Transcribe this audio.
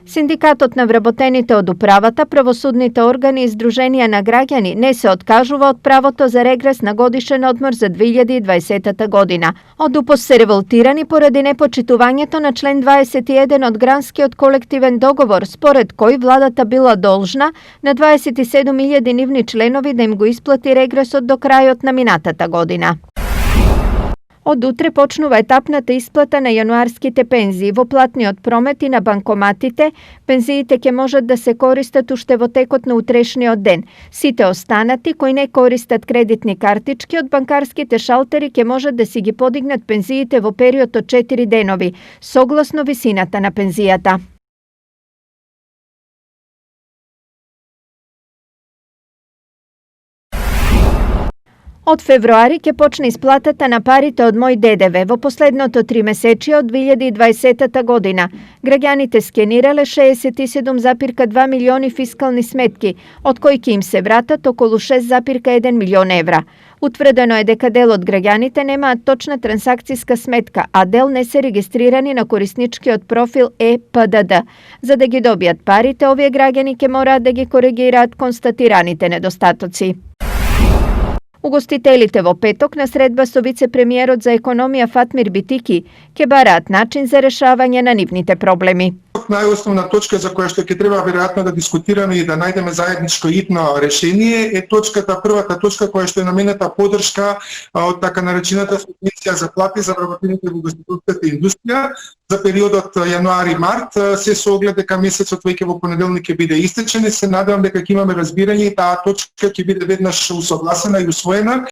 Синдикатот на вработените од управата, правосудните органи и здруженија на граѓани не се откажува од правото за регрес на годишен одмор за 2020 година. Од УПОС се револтирани поради непочитувањето на член 21 од гранскиот колективен договор, според кој владата била должна на 27.000 нивни членови да им го исплати регресот до крајот на минатата година. Од утре почнува етапната исплата на јануарските пензии. Во платниот промет и на банкоматите, пензиите ќе можат да се користат уште во текот на утрешниот ден. Сите останати кои не користат кредитни картички од банкарските шалтери ќе можат да си ги подигнат пензиите во период од 4 денови, согласно висината на пензијата. Од февруари ќе почне исплатата на парите од Мој ДДВ. Во последното 3 месечие од 2020 година граѓаните скенирале 67,2 милиони фискални сметки, од кои ќе им се вратат околу 6,1 милион евра. Утврдено е дека дел од граѓаните немаат точна трансакциска сметка, а дел не се регистрирани на корисничкиот профил ЕПДД. За да ги добијат парите, овие граѓани ќе мораат да ги коригираат констатираните недостатоци. Угостителите во петок на средба со вице-премиерот за економија Фатмир Битики ќе бараат начин за решавање на нивните проблеми. Најосновна точка за која што ќе треба веројатно да дискутираме и да најдеме заедничко идно решение е првата точка која што е наменета поддршка од така наречената субвенција за плати за вработените во угостителската индустрија за периодот јануари-март, се со оглед дека месецот веќе во понеделник ќе биде истечен и се надевам дека ќе имаме разбирање и таа точка ќе биде веднаш усогласена и усвоена.